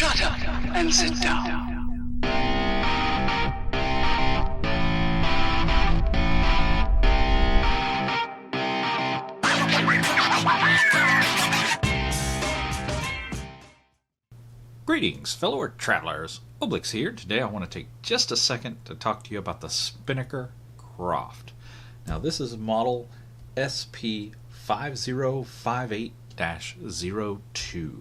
Shut up and sit down. Greetings, fellow travelers. Oblix here. Today I want to take just a second to talk to you about the Spinnaker Croft. Now this is model SP5058-02.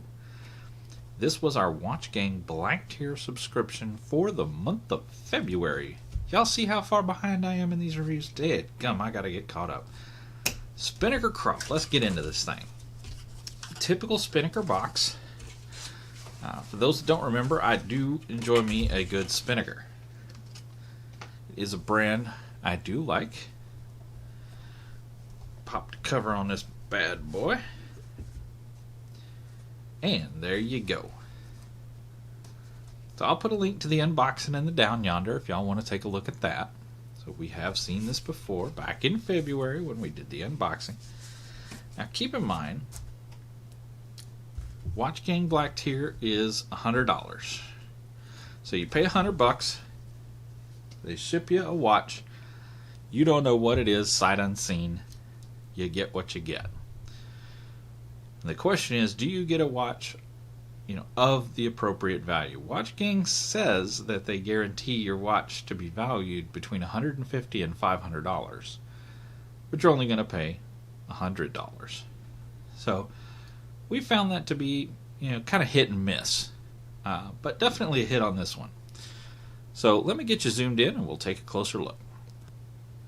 This was our Watch Gang Black Tier subscription for the month of February. Y'all see how far behind I am in these reviews? Dead gum, I gotta get caught up. Spinnaker Croft, let's get into this thing. Typical Spinnaker box. For those that don't remember, I do enjoy me a good Spinnaker. It is a brand I do like. Pop the cover on this bad boy. And there you go. So I'll put a link to the unboxing in the down yonder if y'all want to take a look at that. So we have seen this before back in February when we did the unboxing. Now keep in mind, Watch Gang Black Tier is $100. So you pay $100, they ship you a watch. You don't know what it is, sight unseen. You get what you get. And the question is, do you get a watch, of the appropriate value? Watch Gang says that they guarantee your watch to be valued between $150 and $500, but you're only going to pay $100. So we found that to be, kind of hit and miss, but definitely a hit on this one. So let me get you zoomed in and we'll take a closer look.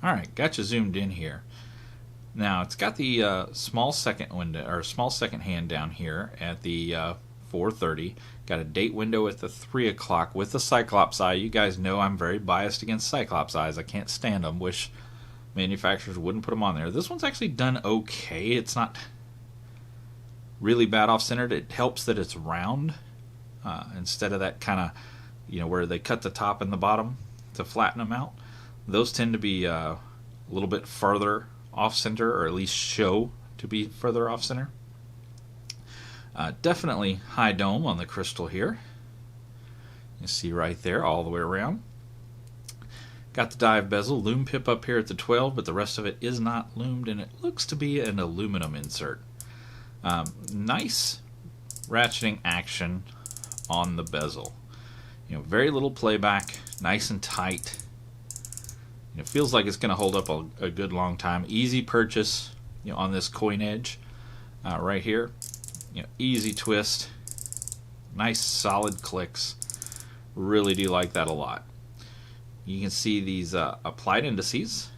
Alright, got you zoomed in here. Now it's got the small second window, or small second hand down here at the 4:30. Got a date window at the 3 o'clock with the Cyclops eye. You guys know I'm very biased against Cyclops eyes. I can't stand them. Wish manufacturers wouldn't put them on there. This one's actually done okay. It's not really bad off-centered. It helps that it's round instead of that kind of, where they cut the top and the bottom to flatten them out. Those tend to be a little bit further off-center, or at least show to be further off-center. Definitely high dome on the crystal here. You see right there all the way around. Got the dive bezel, loom pip up here at the 12, but the rest of it is not loomed, and it looks to be an aluminum insert. Nice ratcheting action on the bezel. Very little playback, nice and tight. It feels like it's going to hold up a good long time. Easy purchase, on this coin edge right here. Easy twist, nice solid clicks. Really do like that a lot. You can see these applied indices.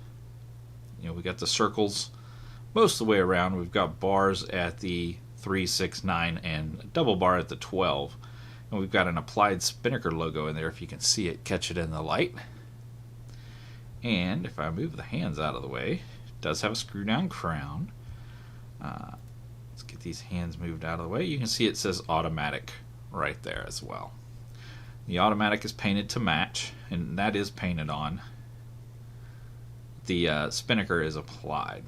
We got the circles most of the way around. We've got bars at the 3, 6, 9, and a double bar at the 12. And we've got an applied Spinnaker logo in there if you can see it, catch it in the light. And if I move the hands out of the way, it does have a screw down crown. Let's get these hands moved out of the way. You can see it says automatic right there as well. The automatic is painted to match, and that is painted on. The Spinnaker is applied.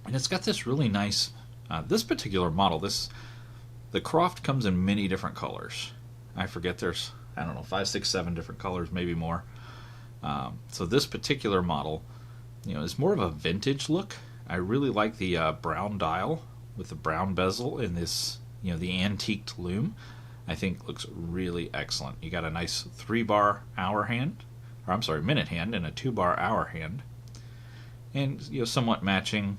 And it's got this really nice, this particular model, the Croft comes in many different colors. I forget, there's, 5, 6, 7 different colors, maybe more. So this particular model, is more of a vintage look. I really like the brown dial with the brown bezel in this, the antiqued loom. I think looks really excellent. You got a nice 3-bar hour hand, or I'm sorry, minute hand, and a 2-bar hour hand, and somewhat matching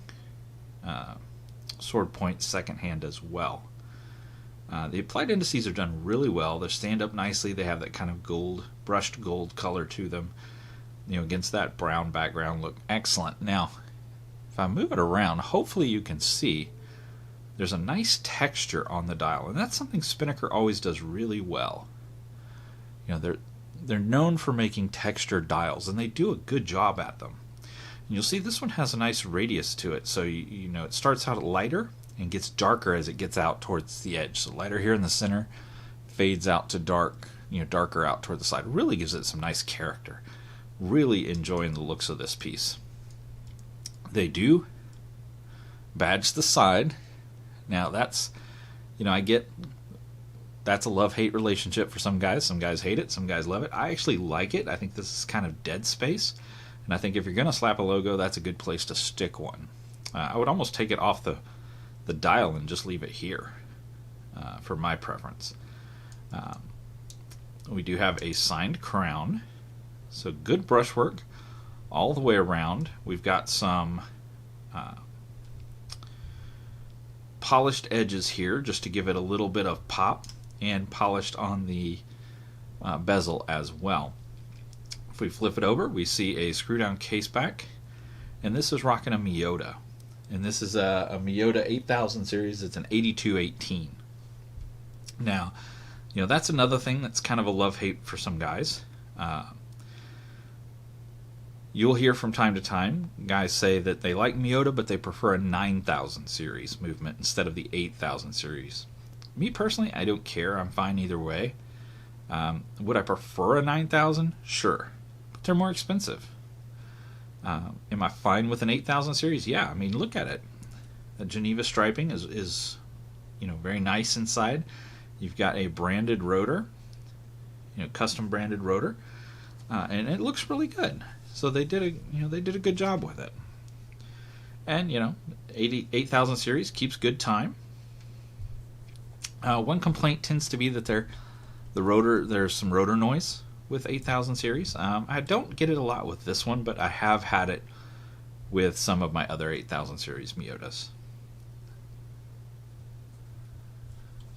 sword point second hand as well. The applied indices are done really well. They stand up nicely. They have that kind of gold, brushed gold color to them, against that brown background. Look excellent. Now, if I move it around, hopefully you can see there's a nice texture on the dial, and that's something Spinnaker always does really well. They're known for making textured dials, and they do a good job at them. And you'll see this one has a nice radius to it, so it starts out lighter and gets darker as it gets out towards the edge. So lighter here in the center, fades out to dark, darker out toward the side. Really gives it some nice character. Really enjoying the looks of this piece. They do badge the side. Now that's, I get that's a love-hate relationship for some guys. Some guys hate it, some guys love it. I actually like it. I think this is kind of dead space, and I think if you're going to slap a logo, that's a good place to stick one. I would almost take it off the dial and just leave it here for my preference. We do have a signed crown, so good brushwork all the way around. We've got some polished edges here just to give it a little bit of pop, and polished on the bezel as well. If we flip it over, we see a screw down case back, and this is rocking a Miyota. And this is a Miyota 8000 series. It's an 8218. Now, that's another thing that's kind of a love-hate for some guys. You'll hear from time to time guys say that they like Miyota, but they prefer a 9000 series movement instead of the 8000 series. Me personally, I don't care. I'm fine either way. Would I prefer a 9000? Sure. But they're more expensive. Am I fine with an 8000 series? Yeah, I mean, look at it. The Geneva striping is very nice inside. You've got a branded rotor, custom branded rotor, and it looks really good. So they did a good job with it. And 8000 series keeps good time. One complaint tends to be that there's some rotor noise with 8000 series. I don't get it a lot with this one, but I have had it with some of my other 8000 series Miyotas.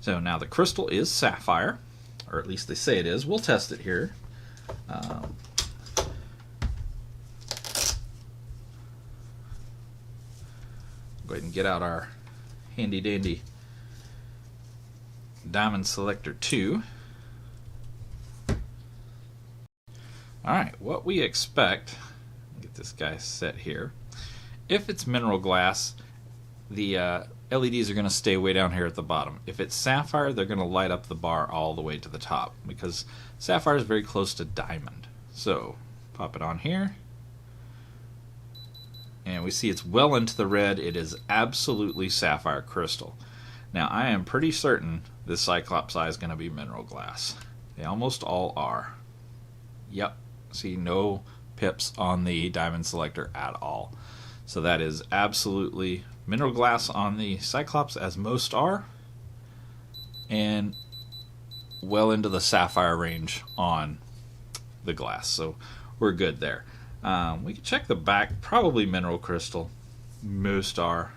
So now the crystal is sapphire, or at least they say it is. We'll test it here. Go ahead and get out our handy dandy Diamond Selector 2. Alright, what we expect, get this guy set here. If it's mineral glass, the LEDs are going to stay way down here at the bottom. If it's sapphire, they're going to light up the bar all the way to the top, because sapphire is very close to diamond. So, pop it on here. And we see it's well into the red. It is absolutely sapphire crystal. Now, I am pretty certain this Cyclops eye is going to be mineral glass. They almost all are. Yep. See, no pips on the Diamond Selector at all. So that is absolutely mineral glass on the Cyclops, as most are, and well into the sapphire range on the glass. So we're good there. We can check the back. Probably mineral crystal. Most are.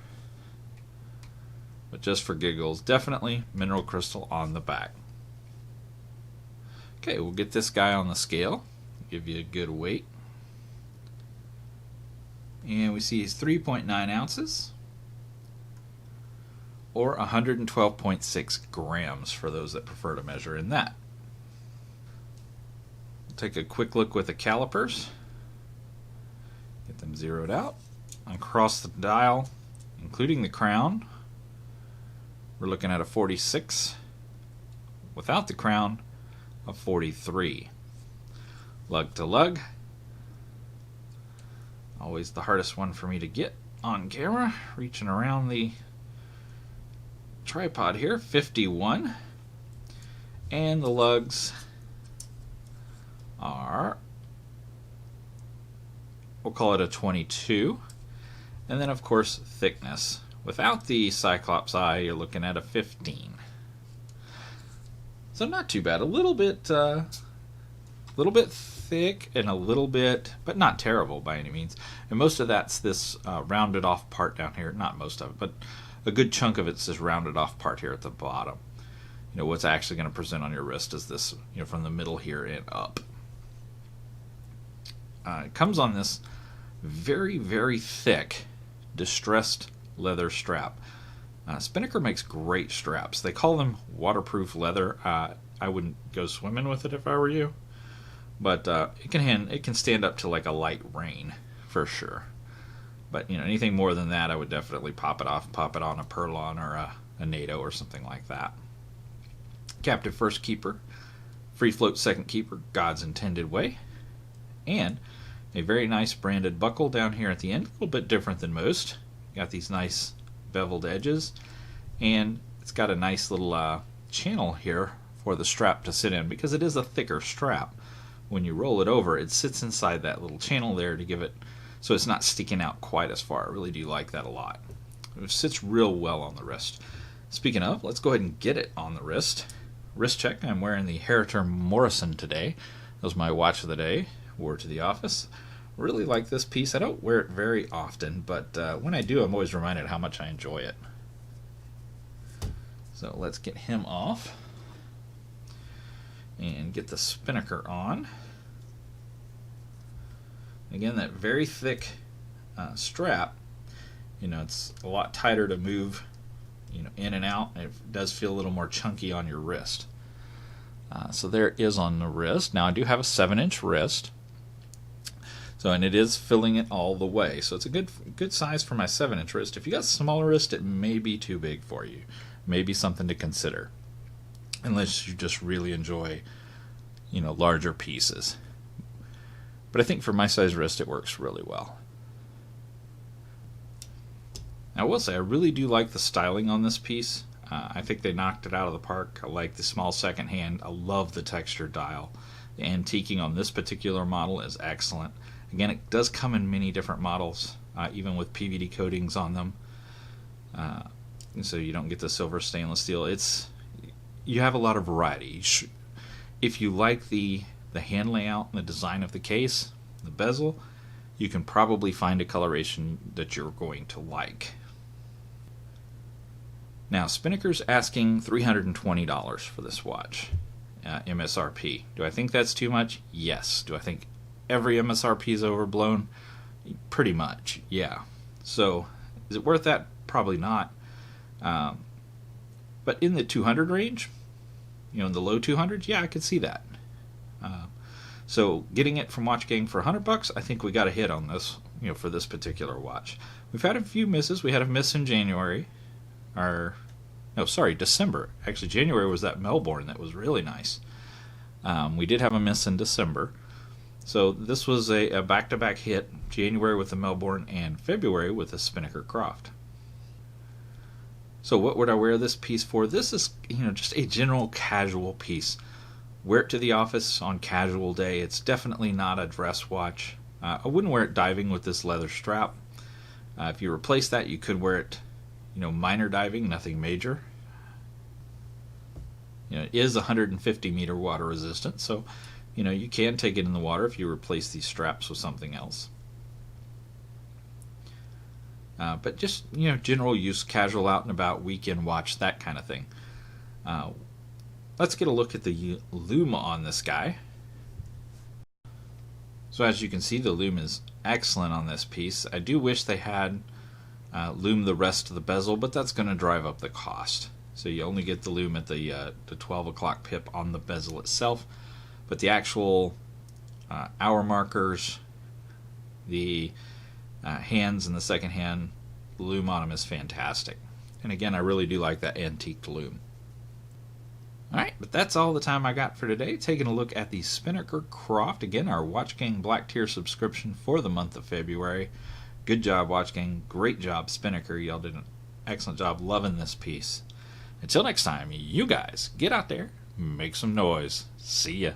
But just for giggles, definitely mineral crystal on the back. Okay, we'll get this guy on the scale. Give you a good weight. And we see he's 3.9 ounces. Or 112.6 grams for those that prefer to measure in that. We'll take a quick look with the calipers. Get them zeroed out. Across the dial, including the crown, we're looking at a 46. Without the crown, a 43. Lug to lug. Always the hardest one for me to get on camera. Reaching around the tripod here, 51. And the lugs are, we'll call it a 22. And then, of course, thickness. Without the Cyclops eye, you're looking at a 15. So not too bad. A little bit thick and a little bit, but not terrible by any means. And most of that's this rounded off part down here. Not most of it, but a good chunk of it's this rounded off part here at the bottom. What's actually going to present on your wrist is this, from the middle here and up. It comes on this very, very thick distressed leather strap. Spinnaker makes great straps. They call them waterproof leather. I wouldn't go swimming with it if I were you, but it can stand up to like a light rain for sure. But anything more than that, I would definitely pop it off and pop it on a Purlon or a NATO or something like that. Captive first keeper, free float second keeper, God's intended way, and a very nice branded buckle down here at the end. A little bit different than most. Got these nice beveled edges, and it's got a nice little channel here for the strap to sit in, because it is a thicker strap. When you roll it over, it sits inside that little channel there to give it so it's not sticking out quite as far. I really do like that a lot. It sits real well on the wrist. Speaking of, let's go ahead and get it on the wrist. Wrist check. I'm wearing the Heriter Morrison today. That was my watch of the day. Wore it to the office. Really like this piece. I don't wear it very often, but when I do, I'm always reminded how much I enjoy it. So let's get him off and get the Spinnaker on. Again, that very thick strap, it's a lot tighter to move in and out. It does feel a little more chunky on your wrist. So there it is on the wrist. Now I do have a 7-inch wrist, and it is filling it all the way. So it's a good size for my 7-inch wrist. If you got a smaller wrist, it may be too big for you. Maybe something to consider, unless you just really enjoy, larger pieces. But I think for my size wrist, it works really well. Now, I will say I really do like the styling on this piece. I think they knocked it out of the park. I like the small second hand. I love the textured dial. The antiquing on this particular model is excellent. Again, it does come in many different models, even with PVD coatings on them. So you don't get the silver stainless steel. You have a lot of variety. If you like the hand layout and the design of the case, the bezel, you can probably find a coloration that you're going to like. Now, Spinnaker's asking $320 for this watch, MSRP. Do I think that's too much? Yes. Do I think every MSRP is overblown? Pretty much, yeah. So, is it worth that? Probably not. But in the 200 range, in the low 200s, yeah, I could see that. So getting it from Watch Gang for $100, I think we got a hit on this, for this particular watch. We've had a few misses. We had a miss in January. December. Actually, January was that Melbourne that was really nice. We did have a miss in December. So this was a back-to-back hit, January with the Melbourne and February with the Spinnaker Croft. So what would I wear this piece for? This is, just a general casual piece. Wear it to the office on casual day. It's definitely not a dress watch. I wouldn't wear it diving with this leather strap. If you replace that, you could wear it, minor diving, nothing major. It is 150 meter water resistant, so you can take it in the water if you replace these straps with something else. But just general use, casual out and about, weekend watch, that kind of thing. Let's get a look at the lume on this guy. So as you can see, the lume is excellent on this piece. I do wish they had lume the rest of the bezel, but that's going to drive up the cost. So you only get the lume at the 12 o'clock pip on the bezel itself, but the actual hour markers, the hands and the second hand lume on them is fantastic. And again, I really do like that antique lume. Alright, but that's all the time I got for today. Taking a look at the Spinnaker Croft. Again, our Watch Gang Black Tier subscription for the month of February. Good job, Watch Gang. Great job, Spinnaker. Y'all did an excellent job. Loving this piece. Until next time, you guys get out there, make some noise. See ya.